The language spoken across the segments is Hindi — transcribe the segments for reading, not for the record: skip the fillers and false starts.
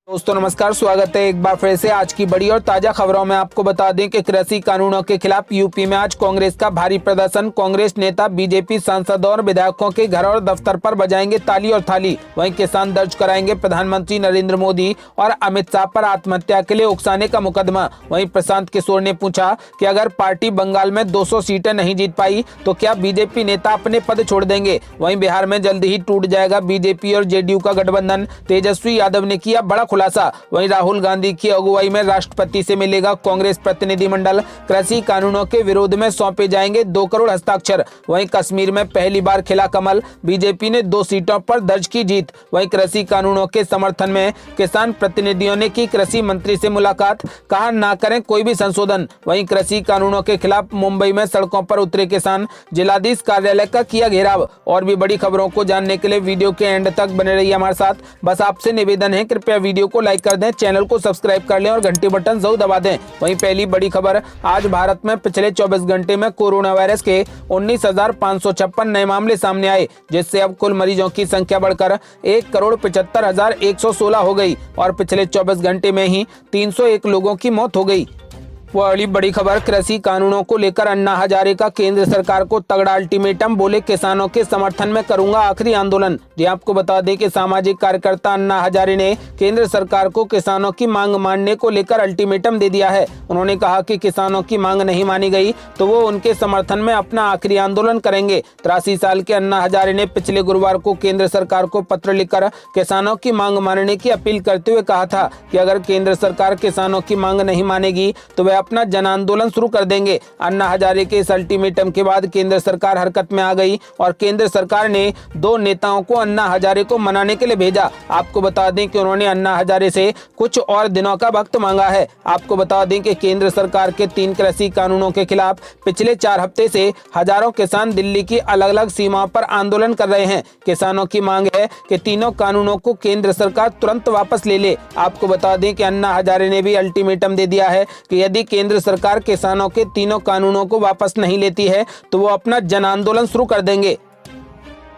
दोस्तों नमस्कार, स्वागत है एक बार फिर से आज की बड़ी और ताजा खबरों में। आपको बता दें कि कृषि कानूनों के खिलाफ यूपी में आज कांग्रेस का भारी प्रदर्शन। कांग्रेस नेता बीजेपी सांसदों और विधायकों के घर और दफ्तर पर बजाएंगे ताली और थाली। वहीं किसान दर्ज कराएंगे प्रधानमंत्री नरेंद्र मोदी और अमित शाह पर आत्महत्या के लिए उकसाने का मुकदमा। वहीं प्रशांत किशोर ने पूछा कि अगर पार्टी बंगाल में 200 सीटें नहीं जीत पाई तो क्या बीजेपी नेता अपने पद छोड़ देंगे। वहीं बिहार में जल्द ही टूट जाएगा बीजेपी और जेडीयू का गठबंधन, तेजस्वी यादव ने किया बड़ा खुलासा। वहीं राहुल गांधी की अगुवाई में राष्ट्रपति से मिलेगा कांग्रेस प्रतिनिधिमंडल। कृषि कानूनों के विरोध में सौंपे जाएंगे 2 करोड़ हस्ताक्षर। वहीं कश्मीर में पहली बार खिला कमल, बीजेपी ने 2 सीटों पर दर्ज की जीत। वहीं कृषि कानूनों के समर्थन में किसान प्रतिनिधियों ने की कृषि मंत्री से मुलाकात, कहा ना करें कोई भी संशोधन। वहीं कृषि कानूनों के खिलाफ मुंबई में सड़कों पर उतरे किसान, जिलाधीश कार्यालय का किया घेराव। और भी बड़ी खबरों को जानने के लिए वीडियो के एंड तक बने रहिए हमारे साथ। बस आपसे निवेदन है, कृपया वीडियो को लाइक कर दें, चैनल को सब्सक्राइब कर लें और घंटी बटन जरूर दबा दें। वहीं पहली बड़ी खबर, आज भारत में पिछले 24 घंटे में कोरोना वायरस के 19,556 नए मामले सामने आए, जिससे अब कुल मरीजों की संख्या बढ़कर 1,75,116 हो गई और पिछले 24 घंटे में ही 301 लोगों की मौत हो गई। वह अगली बड़ी खबर, कृषि कानूनों को लेकर अन्ना हजारे का केंद्र सरकार को तगड़ा अल्टीमेटम, बोले किसानों के समर्थन में करूंगा आखिरी आंदोलन। जी आपको बता दें कि सामाजिक कार्यकर्ता अन्ना हजारे ने केंद्र सरकार को किसानों की मांग मानने को लेकर अल्टीमेटम दे दिया है। उन्होंने कहा कि किसानों की मांग नहीं मानी गई तो वो उनके समर्थन में अपना आखिरी आंदोलन करेंगे। 83 साल के अन्ना हजारे ने पिछले गुरुवार को केंद्र सरकार को पत्र लिखकर किसानों की मांग मानने की अपील करते हुए कहा था कि अगर केंद्र सरकार किसानों की मांग नहीं मानेगी तो वे अपना जन आंदोलन शुरू कर देंगे। अन्ना हजारे के इस अल्टीमेटम के बाद केंद्र सरकार हरकत में आ गई और केंद्र सरकार ने 2 नेताओं को अन्ना हजारे को मनाने के लिए भेजा। आपको बता दें कि उन्होंने अन्ना हजारे से कुछ और दिनों का वक्त मांगा है। आपको बता दें कि केंद्र सरकार के 3 कृषि कानूनों के खिलाफ पिछले 4 हफ्ते से हजारों किसान दिल्ली की अलग अलग सीमाओं पर आंदोलन कर रहे हैं। किसानों की मांग है कि तीनों कानूनों को केंद्र सरकार तुरंत वापस ले ले। आपको बता दें कि अन्ना हजारे ने भी अल्टीमेटम दे दिया है कि यदि केंद्र सरकार किसानों के तीनों कानूनों को वापस नहीं लेती है तो वो अपना जन आंदोलन शुरू कर देंगे।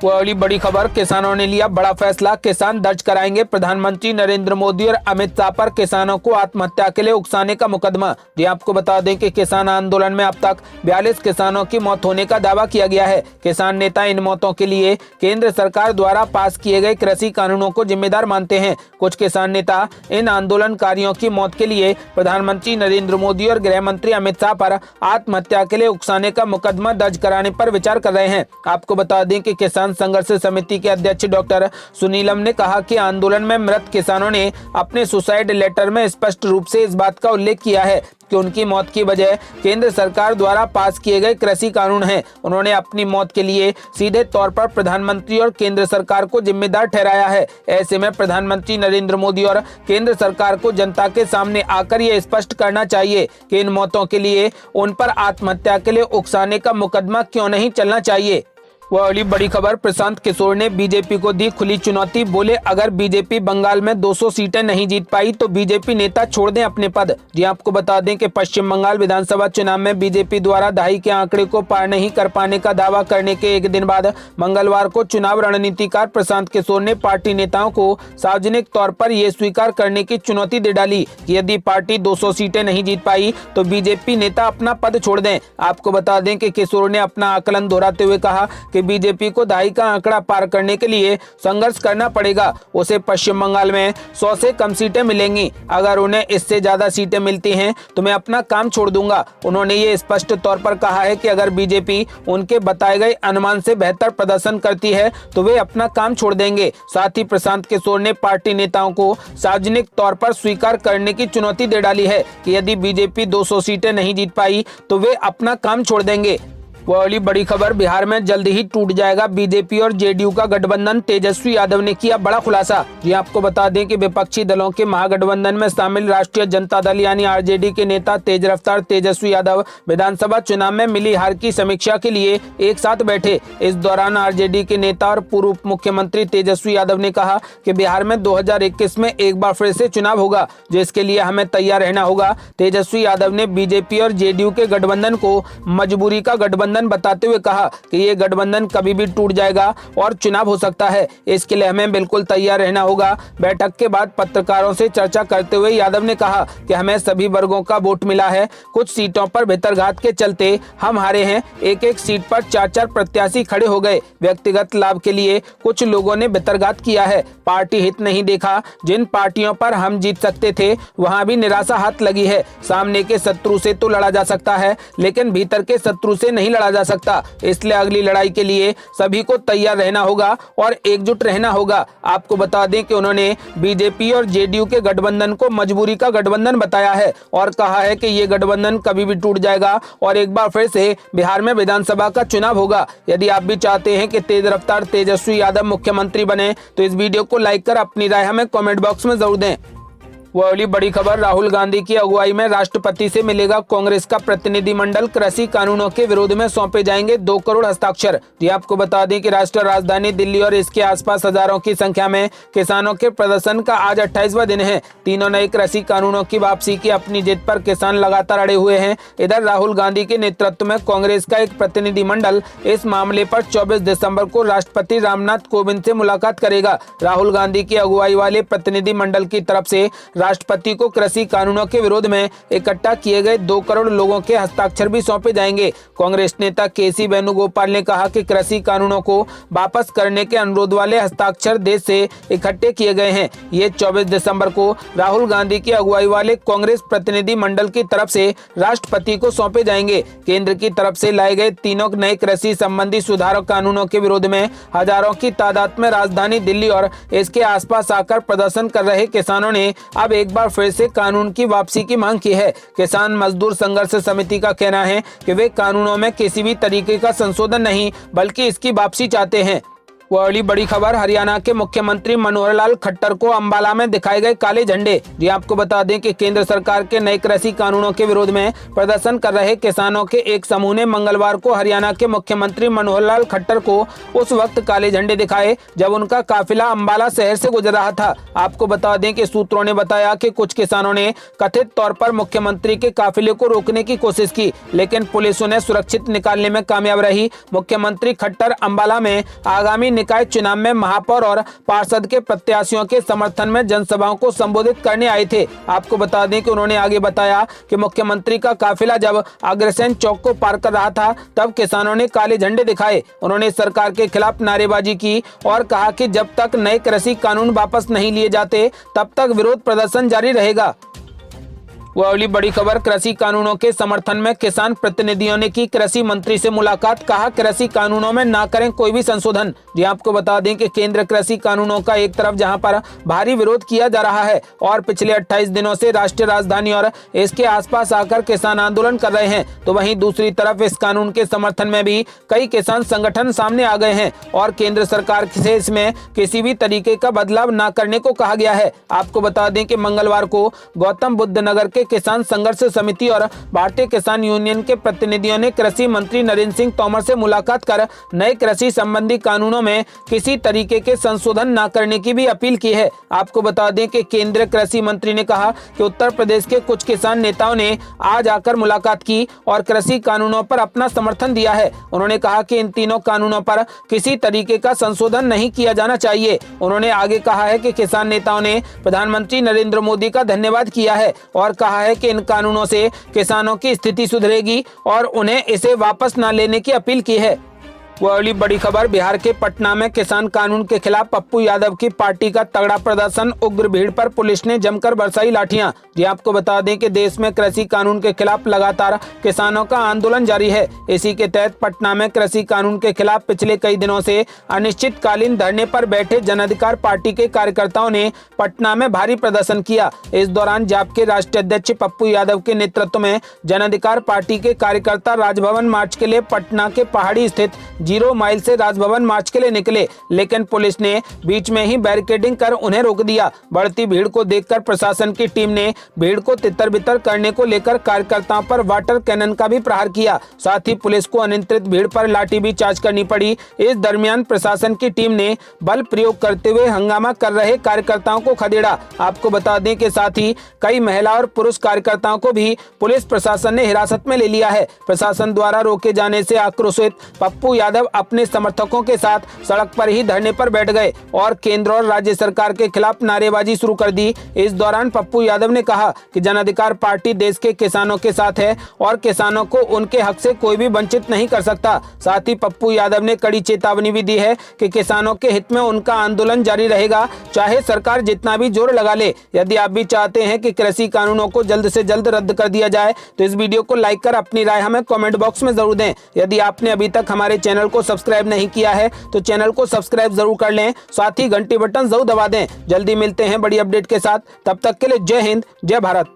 वो अगली बड़ी खबर, किसानों ने लिया बड़ा फैसला, किसान दर्ज कराएंगे प्रधानमंत्री नरेंद्र मोदी और अमित शाह पर किसानों को आत्महत्या के लिए उकसाने का मुकदमा। जी आपको बता दें कि किसान आंदोलन में अब तक 42 किसानों की मौत होने का दावा किया गया है। किसान नेता इन मौतों के लिए केंद्र सरकार द्वारा पास किए गए कृषि कानूनों को जिम्मेदार मानते हैं। कुछ किसान नेता इन आंदोलनकारियों की मौत के लिए प्रधानमंत्री नरेंद्र मोदी और गृह मंत्री अमित शाह पर आत्महत्या के लिए उकसाने का मुकदमा दर्ज कराने पर विचार कर रहे हैं। आपको बता दें कि किसान संघर्ष समिति के अध्यक्ष डॉक्टर सुनीलम ने कहा कि आंदोलन में मृत किसानों ने अपने सुसाइड लेटर में स्पष्ट रूप से इस बात का उल्लेख किया है कि उनकी मौत की वजह केंद्र सरकार द्वारा पास किए गए कृषि कानून हैं। उन्होंने अपनी मौत के लिए सीधे तौर पर प्रधानमंत्री और केंद्र सरकार को जिम्मेदार ठहराया है। ऐसे में प्रधानमंत्री नरेंद्र मोदी और केंद्र सरकार को जनता के सामने आकर ये स्पष्ट करना चाहिए कि इन मौतों के लिए उन पर आत्महत्या के लिए उकसाने का मुकदमा क्यों नहीं चलना चाहिए। वह अगली बड़ी खबर, प्रशांत किशोर ने बीजेपी को दी खुली चुनौती, बोले अगर बीजेपी बंगाल में 200 सीटें नहीं जीत पाई तो बीजेपी नेता छोड़ दें अपने पद। जी आपको बता दें कि पश्चिम बंगाल विधानसभा चुनाव में बीजेपी द्वारा दहाई के आंकड़े को पार नहीं कर पाने का दावा करने के एक दिन बाद मंगलवार को चुनाव रणनीतिकार प्रशांत किशोर ने पार्टी नेताओं को सार्वजनिक तौर पर यह स्वीकार करने की चुनौती दे डाली कि यदि पार्टी 200 सीटें नहीं जीत पाई तो बीजेपी नेता अपना पद छोड़ दें। आपको बता दें कि किशोर ने अपना आकलन दोहराते हुए कहा कि बीजेपी को दहाई का आंकड़ा पार करने के लिए संघर्ष करना पड़ेगा। उसे पश्चिम बंगाल में 100 से कम सीटें मिलेंगी। अगर उन्हें इससे ज्यादा सीटें मिलती हैं तो मैं अपना काम छोड़ दूंगा। उन्होंने ये स्पष्ट तौर पर कहा है कि अगर बीजेपी उनके बताए गए अनुमान से बेहतर प्रदर्शन करती है तो वे अपना काम छोड़ देंगे। साथ ही प्रशांत किशोर ने पार्टी नेताओं को सार्वजनिक तौर पर स्वीकार करने की चुनौती दे डाली है कि यदि बीजेपी 200 सीटें नहीं जीत पाई तो वे अपना काम छोड़ देंगे। वह अगली बड़ी खबर, बिहार में जल्द ही टूट जाएगा बीजेपी और जेडीयू का गठबंधन, तेजस्वी यादव ने किया बड़ा खुलासा। ये आपको बता दें कि विपक्षी दलों के महागठबंधन में शामिल राष्ट्रीय जनता दल यानी आरजेडी के नेता तेज रफ्तार तेजस्वी यादव विधानसभा चुनाव में मिली हार की समीक्षा के लिए एक साथ बैठे। इस दौरान आरजेडी के नेता और पूर्व मुख्यमंत्री तेजस्वी यादव ने कहा कि बिहार में 2021 में एक बार फिर से चुनाव होगा, जिसके लिए हमें तैयार रहना होगा। तेजस्वी यादव ने बीजेपी और जेडीयू के गठबंधन को मजबूरी का गठबंधन गठबंधन बताते हुए कहा कि ये गठबंधन कभी भी टूट जाएगा और चुनाव हो सकता है, इसके लिए हमें बिल्कुल तैयार रहना होगा। बैठक के बाद पत्रकारों से चर्चा करते हुए यादव ने कहा कि हमें सभी वर्गों का वोट मिला है, कुछ सीटों पर भितरघात के चलते हम हारे हैं, एक एक सीट पर 4-4 प्रत्याशी खड़े हो गए, व्यक्तिगत लाभ के लिए कुछ लोगों ने भितरघात किया है, पार्टी हित नहीं देखा, जिन पार्टियों पर हम जीत सकते थे वहां भी निराशा हाथ लगी है। सामने के शत्रु से तो लड़ा जा सकता है लेकिन भीतर के शत्रु से नहीं लड़ा जा सकता, इसलिए अगली लड़ाई के लिए सभी को तैयार रहना होगा और एकजुट रहना होगा। आपको बता दें कि उन्होंने बीजेपी और जेडीयू के गठबंधन को मजबूरी का गठबंधन बताया है और कहा है कि ये गठबंधन कभी भी टूट जाएगा और एक बार फिर से बिहार में विधानसभा का चुनाव होगा। यदि आप भी चाहते हैं कि तेज रफ्तार तेजस्वी यादव मुख्यमंत्री बने तो इस वीडियो को लाइक कर अपनी राय हमें कमेंट बॉक्स में जरूर दें। वो अगली बड़ी खबर, राहुल गांधी की अगुवाई में राष्ट्रपति से मिलेगा कांग्रेस का प्रतिनिधिमंडल, कृषि कानूनों के विरोध में सौंपे जाएंगे 2 करोड़ हस्ताक्षर। जी आपको बता दें कि राष्ट्रीय राजधानी दिल्ली और इसके आसपास हजारों की संख्या में किसानों के प्रदर्शन का आज 28वां दिन है। तीनों नए कृषि कानूनों की वापसी की अपनी जिद पर किसान लगातार अड़े हुए हैं। इधर राहुल गांधी के नेतृत्व में कांग्रेस का एक प्रतिनिधिमंडल इस मामले पर 24 दिसंबर को राष्ट्रपति रामनाथ कोविंद से मुलाकात करेगा। राहुल गांधी की अगुवाई वाले प्रतिनिधिमंडल की तरफ से राष्ट्रपति को कृषि कानूनों के विरोध में इकट्ठा किए गए 2 करोड़ लोगों के हस्ताक्षर भी सौंपे जाएंगे। कांग्रेस नेता केसी वेणुगोपाल ने कहा कि कृषि कानूनों को वापस करने के अनुरोध वाले हस्ताक्षर देश से इकट्ठे किए गए हैं। ये 24 दिसंबर को राहुल गांधी की अगुवाई वाले कांग्रेस प्रतिनिधि मंडल की तरफ से राष्ट्रपति को सौंपे जाएंगे। केंद्र की तरफ से लाए गए तीनों नए कृषि संबंधी सुधार कानूनों के विरोध में हजारों की तादाद में राजधानी दिल्ली और इसके आसपास आकर प्रदर्शन कर रहे किसानों ने अब एक बार फिर से कानून की वापसी की मांग की है। किसान मजदूर संघर्ष समिति का कहना है कि वे कानूनों में किसी भी तरीके का संशोधन नहीं बल्कि इसकी वापसी चाहते हैं। वो अगली बड़ी खबर, हरियाणा के मुख्यमंत्री मनोहर लाल खट्टर को अंबाला में दिखाए गए काले झंडे। जी आपको बता दें कि केंद्र सरकार के नए कृषि कानूनों के विरोध में प्रदर्शन कर रहे किसानों के एक समूह ने मंगलवार को हरियाणा के मुख्यमंत्री मनोहर लाल खट्टर को उस वक्त काले झंडे दिखाए जब उनका काफिला अंबाला शहर से गुजर रहा था। आपको बता दें कि सूत्रों ने बताया कि कुछ किसानों ने कथित तौर पर मुख्यमंत्री के काफिले को रोकने की कोशिश की लेकिन पुलिस उन्हें सुरक्षित निकालने में कामयाब रही। मुख्यमंत्री खट्टर अंबाला में आगामी निकाय चुनाव में महापौर और पार्षद के प्रत्याशियों के समर्थन में जनसभाओं को संबोधित करने आए थे। आपको बता दें कि उन्होंने आगे बताया कि मुख्यमंत्री का काफिला जब अग्रसेन चौक को पार कर रहा था तब किसानों ने काले झंडे दिखाए। उन्होंने सरकार के खिलाफ नारेबाजी की और कहा कि जब तक नए कृषि कानून वापस नहीं लिए जाते तब तक विरोध प्रदर्शन जारी रहेगा। वो अगली बड़ी खबर, कृषि कानूनों के समर्थन में किसान प्रतिनिधियों ने की कृषि मंत्री से मुलाकात, कहा कृषि कानूनों में ना करें कोई भी संशोधन। जी आपको बता दें कि केंद्र कृषि कानूनों का एक तरफ जहां पर भारी विरोध किया जा रहा है और पिछले 28 दिनों से राष्ट्रीय राजधानी और इसके आसपास आकर किसान आंदोलन कर रहे हैं, तो वहीं दूसरी तरफ इस कानून के समर्थन में भी कई किसान संगठन सामने आ गए हैं और केंद्र सरकार से इसमें किसी भी तरीके का बदलाव न करने को कहा गया है। आपको बता दें कि मंगलवार को गौतम बुद्ध नगर के किसान संघर्ष समिति और भारतीय किसान यूनियन के प्रतिनिधियों ने कृषि मंत्री नरेंद्र सिंह तोमर से मुलाकात कर नए कृषि संबंधी कानूनों में किसी तरीके के संशोधन न करने की भी अपील की है। आपको बता दें कि केंद्रीय कृषि मंत्री ने कहा कि उत्तर प्रदेश के कुछ किसान नेताओं ने आज आकर मुलाकात की और कृषि कानूनों पर अपना समर्थन दिया है। उन्होंने कहा कि इन तीनों कानूनों पर किसी तरीके का संशोधन नहीं किया जाना चाहिए। उन्होंने आगे कहा है कि किसान नेताओं ने प्रधानमंत्री नरेंद्र मोदी का धन्यवाद किया है और कहा है कि इन कानूनों से किसानों की स्थिति सुधरेगी और उन्हें इसे वापस न लेने की अपील की है। वो अगली बड़ी खबर, बिहार के पटना में किसान कानून के खिलाफ पप्पू यादव की पार्टी का तगड़ा प्रदर्शन, उग्र भीड़ पर पुलिस ने जमकर बरसाई लाठियां। जी आपको बता दें कि देश में कृषि कानून के खिलाफ लगातार किसानों का आंदोलन जारी है। इसी के तहत पटना में कृषि कानून के खिलाफ पिछले कई दिनों से अनिश्चितकालीन धरने पर बैठे जन अधिकार पार्टी के कार्यकर्ताओं ने पटना में भारी प्रदर्शन किया। इस दौरान जाप के राष्ट्रीय अध्यक्ष पप्पू यादव के नेतृत्व में जन अधिकार पार्टी के कार्यकर्ता राजभवन मार्च के लिए पटना के पहाड़ी स्थित 0 माइल से राजभवन मार्च के लिए निकले, लेकिन पुलिस ने बीच में ही बैरिकेडिंग कर उन्हें रोक दिया। बढ़ती भीड़ को देखकर प्रशासन की टीम ने भीड़ को तितर-बितर करने को लेकर कार्यकर्ताओं पर वाटर कैनन का भी प्रहार किया। साथ ही पुलिस को अनियंत्रित भीड़ पर लाठी भी चार्ज करनी पड़ी। इस दरमियान प्रशासन की टीम ने बल प्रयोग करते हुए हंगामा कर रहे कार्यकर्ताओं को खदेड़ा। आपको बता दें कि साथ ही कई महिला और पुरुष कार्यकर्ताओं को भी पुलिस प्रशासन ने हिरासत में ले लिया है। प्रशासन द्वारा रोके जाने से आक्रोशित पप्पू यादव अपने समर्थकों के साथ सड़क पर ही धरने पर बैठ गए और केंद्र और राज्य सरकार के खिलाफ नारेबाजी शुरू कर दी। इस दौरान पप्पू यादव ने कहा कि जन अधिकार पार्टी देश के किसानों के साथ है और किसानों को उनके हक से कोई भी वंचित नहीं कर सकता। साथ ही पप्पू यादव ने कड़ी चेतावनी भी दी है कि किसानों के हित में उनका आंदोलन जारी रहेगा, चाहे सरकार जितना भी जोर लगा ले। यदि आप भी चाहते हैं कि कृषि कानूनों को जल्द से जल्द रद्द कर दिया जाए तो इस वीडियो को लाइक कर अपनी राय हमें कमेंट बॉक्स में जरूर दें। यदि आपने अभी तक हमारे चैनल को सब्सक्राइब नहीं किया है तो चैनल को सब्सक्राइब जरूर कर लें, साथ ही घंटी बटन जरूर दबा दें। जल्दी मिलते हैं बड़ी अपडेट के साथ, तब तक के लिए जय हिंद, जय भारत।